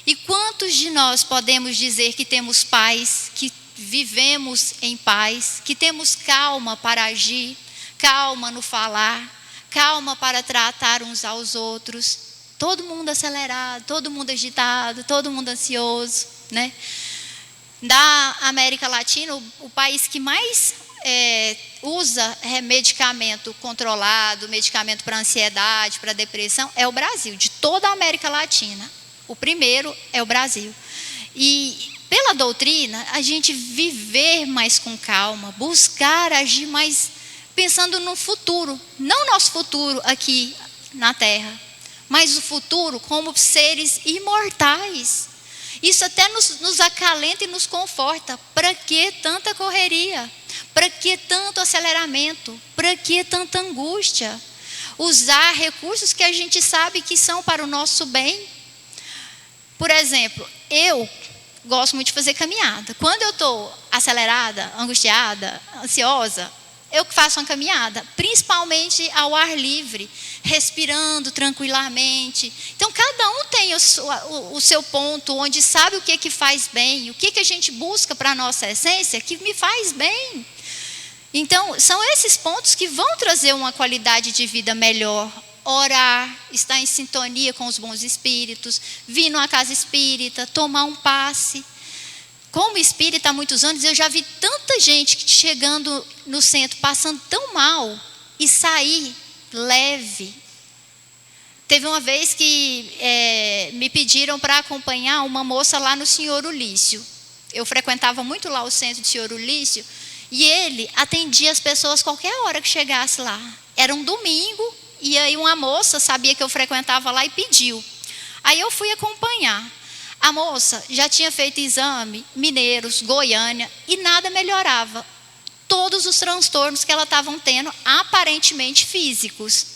Speaker 3: E quantos de nós podemos dizer que temos paz, que vivemos em paz, que temos calma para agir, calma no falar, calma para tratar uns aos outros? Todo mundo acelerado, todo mundo agitado, todo mundo ansioso, né? Da América Latina, o país que mais usa medicamento controlado, medicamento para ansiedade, para depressão, é o Brasil. De toda a América Latina, o primeiro é o Brasil. E pela doutrina, a gente viver mais com calma, buscar agir mais pensando no futuro, não nosso futuro aqui na Terra, mas o futuro como seres imortais. Isso até nos acalenta e nos conforta. Para que tanta correria? Para que tanto aceleramento? Para que tanta angústia? Usar recursos que a gente sabe que são para o nosso bem. Por exemplo, eu gosto muito de fazer caminhada. Quando eu estou acelerada, angustiada, ansiosa, eu faço uma caminhada, principalmente ao ar livre, respirando tranquilamente. Então, cada um tem o seu ponto, onde sabe o que faz bem, o que a gente busca para a nossa essência, que me faz bem. Então, são esses pontos que vão trazer uma qualidade de vida melhor. Orar, estar em sintonia com os bons espíritos, vir numa casa espírita, tomar um passe. Como espírita há muitos anos, eu já vi tanta gente chegando no centro, passando tão mal, e sair leve. Teve uma vez que me pediram para acompanhar uma moça lá no Senhor Ulício. Eu frequentava muito lá o centro do Senhor Ulício, e ele atendia as pessoas qualquer hora que chegasse lá. Era um domingo, e aí uma moça sabia que eu frequentava lá e pediu. Aí eu fui acompanhar. A moça já tinha feito exame, Mineiros, Goiânia, e nada melhorava. Todos os transtornos que ela estava tendo, aparentemente físicos.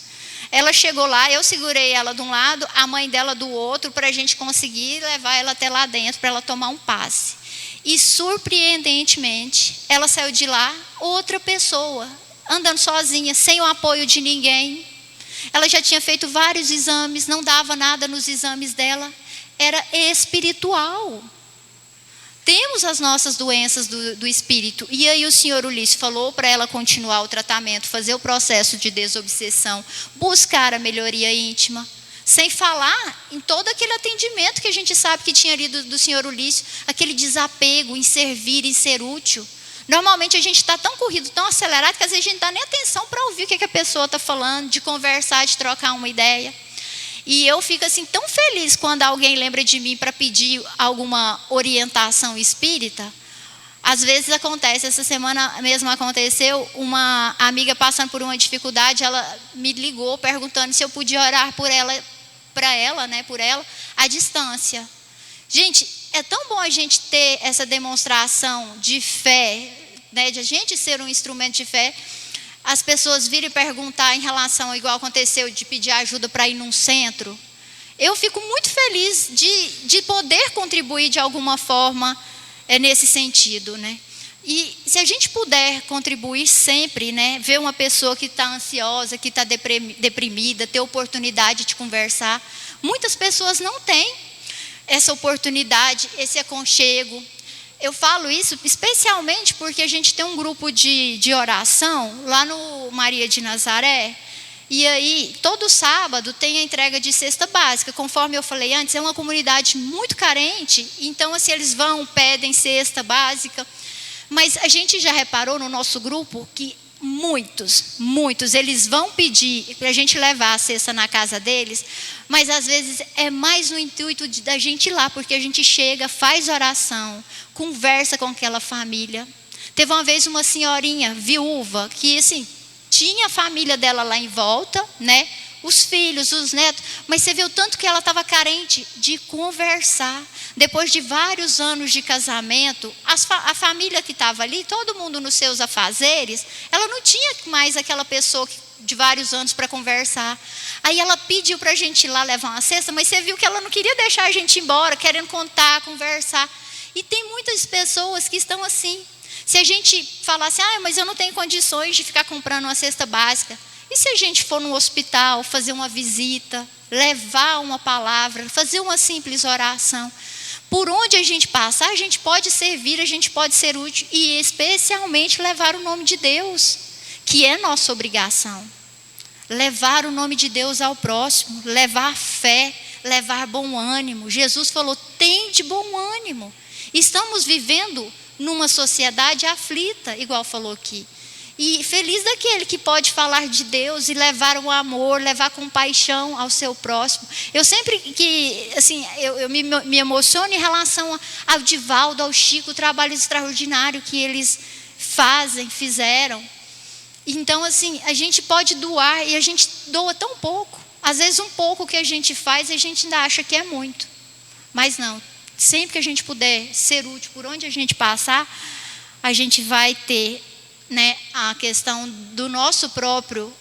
Speaker 3: Ela chegou lá, eu segurei ela de um lado, a mãe dela do outro, para a gente conseguir levar ela até lá dentro, para ela tomar um passe. E, surpreendentemente, ela saiu de lá outra pessoa, andando sozinha, sem o apoio de ninguém. Ela já tinha feito vários exames, não dava nada nos exames dela. Era espiritual. Temos as nossas doenças do espírito. E aí o senhor Ulício falou para ela continuar o tratamento, fazer o processo de desobsessão, buscar a melhoria íntima. Sem falar em todo aquele atendimento que a gente sabe que tinha ali do senhor Ulício, aquele desapego em servir, em ser útil. Normalmente a gente está tão corrido, tão acelerado, que às vezes a gente não dá nem atenção para ouvir o que a pessoa está falando, de conversar, de trocar uma ideia. E eu fico assim tão feliz quando alguém lembra de mim para pedir alguma orientação espírita. Às vezes acontece, essa semana mesmo aconteceu, uma amiga passando por uma dificuldade, ela me ligou perguntando se eu podia orar por ela, à distância. Gente, é tão bom a gente ter essa demonstração de fé, né, de a gente ser um instrumento de fé. As pessoas virem perguntar em relação, igual aconteceu, de pedir ajuda para ir num centro. Eu fico muito feliz de poder contribuir de alguma forma nesse sentido, né? E se a gente puder contribuir sempre, né? Ver uma pessoa que está ansiosa, que está deprimida, ter oportunidade de conversar. Muitas pessoas não têm essa oportunidade, esse aconchego. Eu falo isso especialmente porque a gente tem um grupo de oração lá no Maria de Nazaré. E aí, todo sábado tem a entrega de cesta básica. Conforme eu falei antes, é uma comunidade muito carente. Então, assim, eles vão, pedem cesta básica. Mas a gente já reparou no nosso grupo que muitos, eles vão pedir para a gente levar a cesta na casa deles, mas às vezes é mais no intuito da gente ir lá, porque a gente chega, faz oração, conversa com aquela família. Teve uma vez uma senhorinha viúva, que assim, tinha a família dela lá em volta, né? Os filhos, os netos, mas você viu tanto que ela estava carente de conversar, Depois de vários anos de casamento, a família que estava ali, todo mundo nos seus afazeres, ela não tinha mais aquela pessoa de vários anos para conversar. Aí ela pediu para a gente ir lá levar uma cesta, mas você viu que ela não queria deixar a gente ir embora, querendo contar, conversar. E tem muitas pessoas que estão assim. Se a gente falar assim, mas eu não tenho condições de ficar comprando uma cesta básica. E se a gente for no hospital, fazer uma visita, levar uma palavra, fazer uma simples oração? Por onde a gente passar, a gente pode servir, a gente pode ser útil. E especialmente levar o nome de Deus, que é nossa obrigação. Levar o nome de Deus ao próximo, levar fé, levar bom ânimo. Jesus falou, tende bom ânimo. Estamos vivendo numa sociedade aflita, igual falou aqui. E feliz daquele que pode falar de Deus e levar o amor, levar compaixão ao seu próximo. Eu sempre que, assim, eu me emociono em relação ao Divaldo, ao Chico, o trabalho extraordinário que eles fizeram. Então, assim, a gente pode doar e a gente doa tão pouco. Às vezes um pouco que a gente faz, a gente ainda acha que é muito. Mas não, sempre que a gente puder ser útil por onde a gente passar, a gente vai ter, né, a questão do nosso próprio,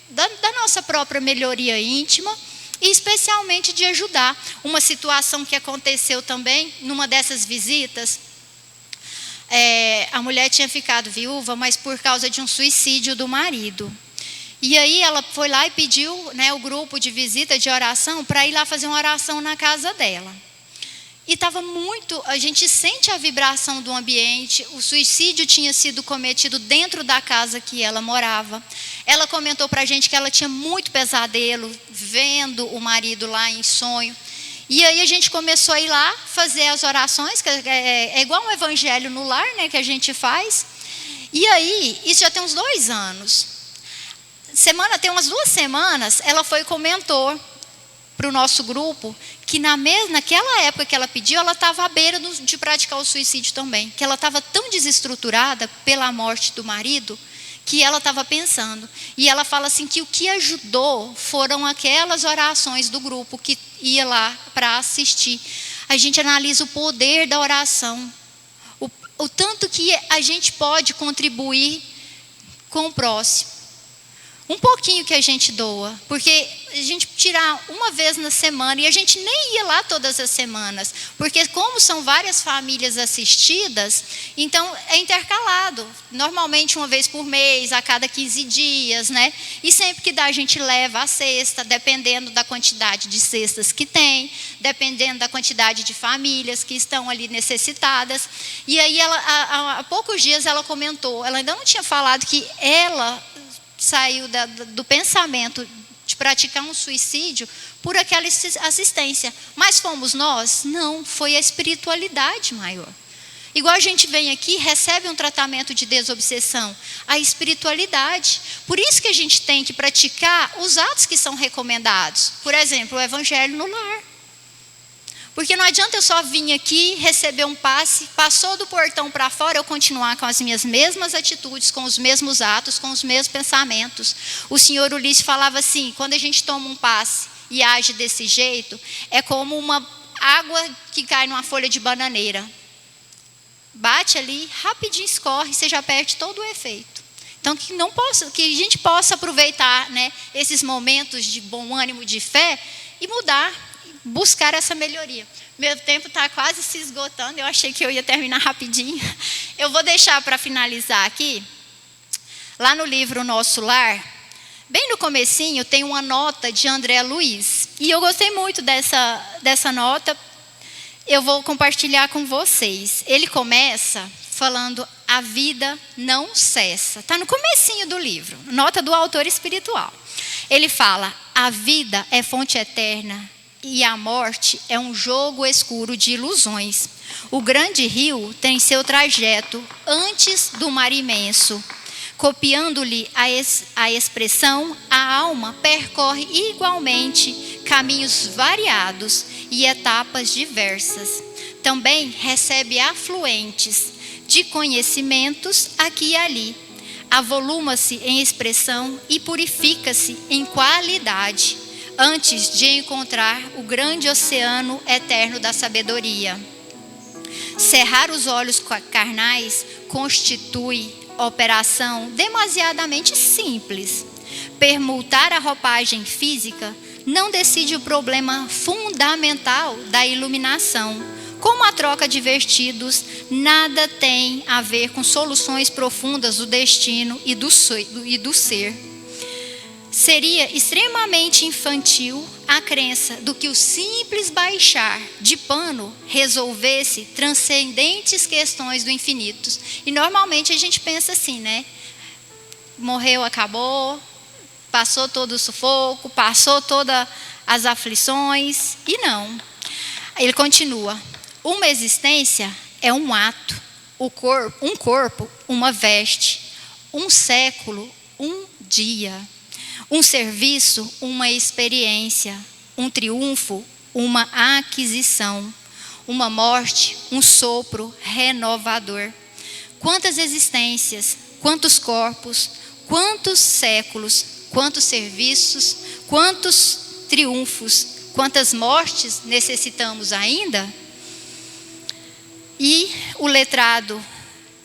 Speaker 3: da nossa própria melhoria íntima e especialmente de ajudar. Uma situação que aconteceu também, numa dessas visitas, a mulher tinha ficado viúva, mas por causa de um suicídio do marido. E aí ela foi lá e pediu, né, o grupo de visita, de oração, para ir lá fazer uma oração na casa dela. E estava a gente sente a vibração do ambiente, o suicídio tinha sido cometido dentro da casa que ela morava. Ela comentou para a gente que ela tinha muito pesadelo, vendo o marido lá em sonho. E aí a gente começou a ir lá fazer as orações, que é igual um evangelho no lar, né, que a gente faz. E aí, isso já tem uns 2 anos. Tem umas 2 semanas, ela foi e comentou para o nosso grupo que naquela época que ela pediu, ela estava à beira de praticar o suicídio também. Que ela estava tão desestruturada pela morte do marido, que ela estava pensando. E ela fala assim que o que ajudou foram aquelas orações do grupo que ia lá para assistir. A gente analisa o poder da oração, o tanto que a gente pode contribuir com o próximo. Um pouquinho que a gente doa, porque a gente tirar uma vez na semana, e a gente nem ia lá todas as semanas, porque como são várias famílias assistidas, então é intercalado, normalmente uma vez por mês, a cada 15 dias, né? E sempre que dá a gente leva a cesta, dependendo da quantidade de cestas que tem, dependendo da quantidade de famílias que estão ali necessitadas. E aí há poucos dias ela comentou, ela ainda não tinha falado que ela saiu do pensamento de praticar um suicídio por aquela assistência. Mas fomos nós? Não, foi a espiritualidade maior. Igual a gente vem aqui, recebe um tratamento de desobsessão, a espiritualidade. Por isso que a gente tem que praticar os atos que são recomendados. Por exemplo, o evangelho no lar. Porque não adianta eu só vir aqui, receber um passe, passou do portão para fora, eu continuar com as minhas mesmas atitudes, com os mesmos atos, com os mesmos pensamentos. O senhor Ulisses falava assim, quando a gente toma um passe e age desse jeito, é como uma água que cai numa folha de bananeira. Bate ali, rapidinho escorre, você já perde todo o efeito. Então, que a gente possa aproveitar, né, esses momentos de bom ânimo, de fé, e mudar, buscar essa melhoria. Meu tempo está quase se esgotando, eu achei que eu ia terminar rapidinho. Eu vou deixar para finalizar aqui, lá no livro Nosso Lar, bem no comecinho tem uma nota de André Luiz. E eu gostei muito dessa nota, eu vou compartilhar com vocês. Ele começa falando, a vida não cessa. Está no comecinho do livro, nota do autor espiritual. Ele fala, a vida é fonte eterna, e a morte é um jogo escuro de ilusões. O grande rio tem seu trajeto antes do mar imenso. Copiando-lhe a expressão, a alma percorre igualmente caminhos variados e etapas diversas. Também recebe afluentes de conhecimentos aqui e ali. Avoluma-se em expressão e purifica-se em qualidade. antes de encontrar o grande oceano eterno da sabedoria. Cerrar os olhos carnais constitui operação demasiadamente simples. Permutar a roupagem física não decide o problema fundamental da iluminação. Como a troca de vestidos nada tem a ver com soluções profundas do destino e do ser. Seria extremamente infantil a crença do que o simples baixar de pano resolvesse transcendentes questões do infinito. E normalmente a gente pensa assim, né? Morreu, acabou, passou todo o sufoco, passou todas as aflições. E não. Ele continua. Uma existência é um ato, um corpo, uma veste, um século, um dia. Um serviço, uma experiência, um triunfo, uma aquisição, uma morte, um sopro renovador. Quantas existências, quantos corpos, quantos séculos, quantos serviços, quantos triunfos, quantas mortes necessitamos ainda? E o letrado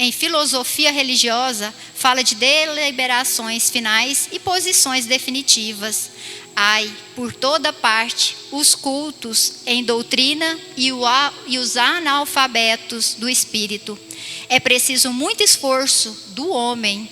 Speaker 3: em filosofia religiosa fala de deliberações finais e posições definitivas. Ai, por toda parte, os cultos em doutrina e os analfabetos do espírito. É preciso muito esforço do homem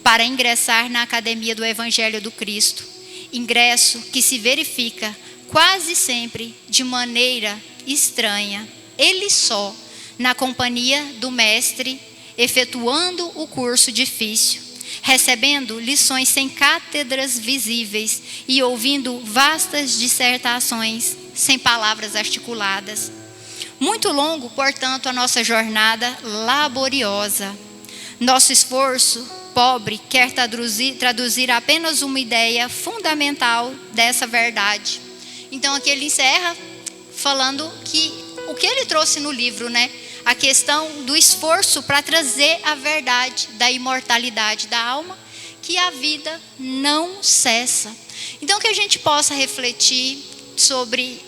Speaker 3: para ingressar na academia do Evangelho do Cristo. Ingresso que se verifica quase sempre de maneira estranha, ele só, na companhia do mestre, efetuando o curso difícil, recebendo lições sem cátedras visíveis e ouvindo vastas dissertações sem palavras articuladas. Muito longo, portanto, a nossa jornada laboriosa. Nosso esforço pobre quer traduzir apenas uma ideia fundamental dessa verdade. Então aqui ele encerra falando que o que ele trouxe no livro, né? A questão do esforço para trazer a verdade da imortalidade da alma, que a vida não cessa. Então, que a gente possa refletir sobre,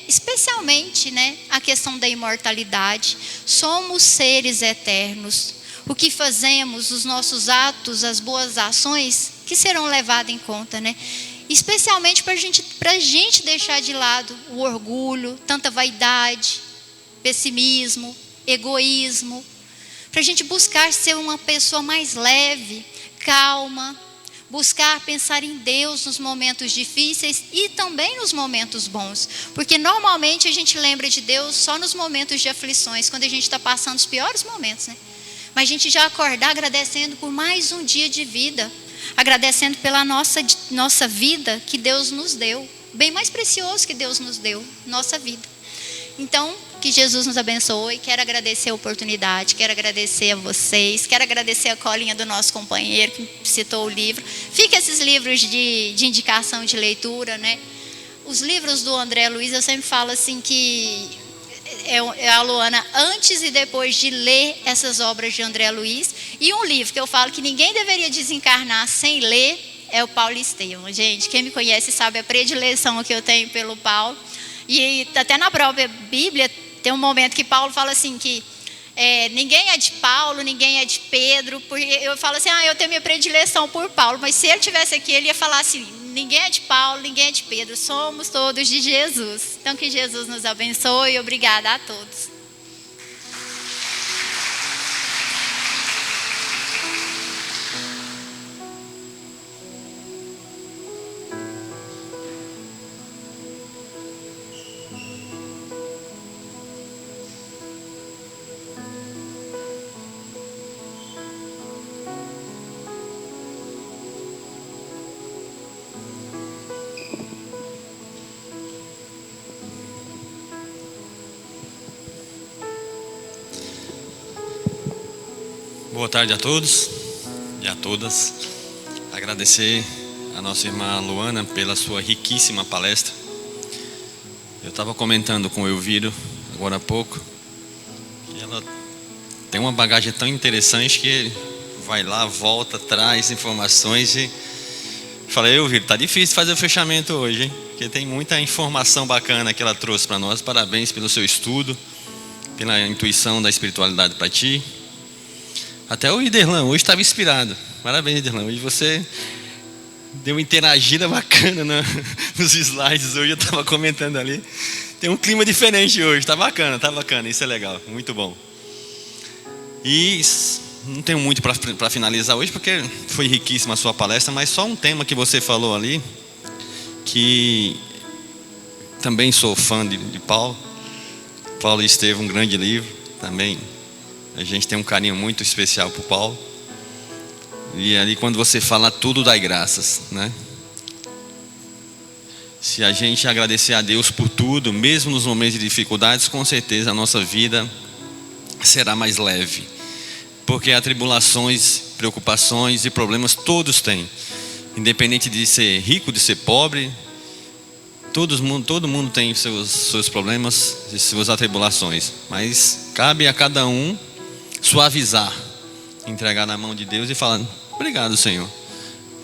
Speaker 3: especialmente, né, a questão da imortalidade. Somos seres eternos. O que fazemos, os nossos atos, as boas ações, que serão levadas em conta, né? Especialmente para a gente deixar de lado o orgulho, tanta vaidade, pessimismo, egoísmo, para a gente buscar ser uma pessoa mais leve, calma, buscar pensar em Deus nos momentos difíceis e também nos momentos bons, porque normalmente a gente lembra de Deus só nos momentos de aflições, quando a gente está passando os piores momentos, né? Mas a gente já acordar agradecendo por mais um dia de vida, agradecendo pela nossa vida que Deus nos deu, o bem mais precioso que Deus nos deu, nossa vida. Então, que Jesus nos abençoe. Quero agradecer a oportunidade, quero agradecer a vocês, quero agradecer a colinha do nosso companheiro que citou o livro. Fica esses livros de indicação de leitura, né? Os livros do André Luiz, eu sempre falo assim que a Luana, antes e depois de ler essas obras de André Luiz, e um livro que eu falo que ninguém deveria desencarnar sem ler, é o Paulo Estevam. Gente, quem me conhece sabe a predileção que eu tenho pelo Paulo. E até na própria Bíblia tem um momento que Paulo fala assim que ninguém é de Paulo, ninguém é de Pedro, porque eu falo assim, eu tenho minha predileção por Paulo, mas se ele tivesse aqui, ele ia falar assim, ninguém é de Paulo, ninguém é de Pedro, somos todos de Jesus. Então que Jesus nos abençoe e obrigada a todos.
Speaker 4: Boa tarde a todos e a todas. Agradecer a nossa irmã Luana pela sua riquíssima palestra. Eu estava comentando com o Elviro agora há pouco que ela tem uma bagagem tão interessante que vai lá, volta, traz informações e falei, eu vi, tá difícil fazer o fechamento hoje, hein? Porque tem muita informação bacana que ela trouxe para nós. Parabéns pelo seu estudo, pela intuição da espiritualidade para ti. Até o Iderlan hoje estava inspirado. Parabéns, Iderlan. Hoje você deu uma interagida bacana nos slides. Hoje eu estava comentando ali. Tem um clima diferente hoje. Tá bacana. Isso é legal. Muito bom. E não tenho muito para finalizar hoje, porque foi riquíssima a sua palestra, mas só um tema que você falou ali, que também sou fã de Paulo. Paulo e Estevão, um grande livro. Também a gente tem um carinho muito especial por Paulo. E ali quando você fala tudo dai graças, né? Se a gente agradecer a Deus por tudo, mesmo nos momentos de dificuldades, com certeza a nossa vida será mais leve. Porque atribulações, preocupações e problemas todos têm. Independente de ser rico, de ser pobre, todo mundo tem seus problemas e suas atribulações. Mas cabe a cada um suavizar, entregar na mão de Deus e falar, obrigado, Senhor,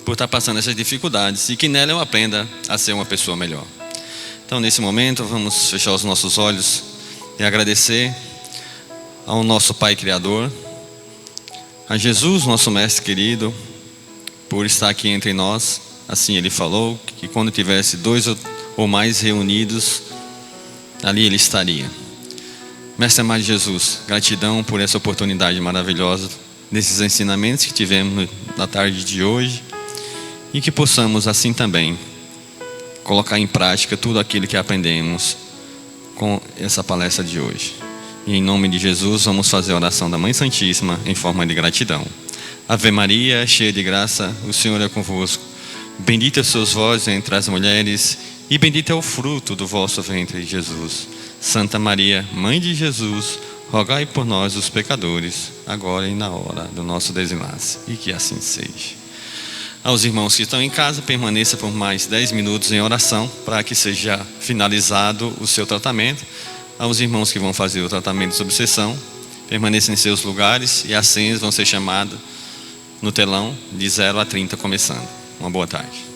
Speaker 4: por estar passando essas dificuldades e que nela eu aprenda a ser uma pessoa melhor. Então, nesse momento, vamos fechar os nossos olhos e agradecer ao nosso Pai Criador, a Jesus, nosso Mestre querido, por estar aqui entre nós. Assim Ele falou, que quando tivesse 2 ou mais reunidos, ali Ele estaria. Mestre amado Jesus, gratidão por essa oportunidade maravilhosa, nesses ensinamentos que tivemos na tarde de hoje, e que possamos assim também colocar em prática tudo aquilo que aprendemos com essa palestra de hoje. E em nome de Jesus vamos fazer a oração da Mãe Santíssima em forma de gratidão. Ave Maria, cheia de graça, o Senhor é convosco. Bendita sois vós entre as mulheres, e bendito é o fruto do vosso ventre, Jesus. Santa Maria, Mãe de Jesus, rogai por nós os pecadores, agora e na hora do nosso desenlace. E que assim seja. Aos irmãos que estão em casa, permaneça por mais 10 minutos em oração, para que seja finalizado o seu tratamento. Aos irmãos que vão fazer o tratamento de obsessão, permaneçam em seus lugares e as senhas vão ser chamadas no telão de 0 a 30 começando. Uma boa tarde.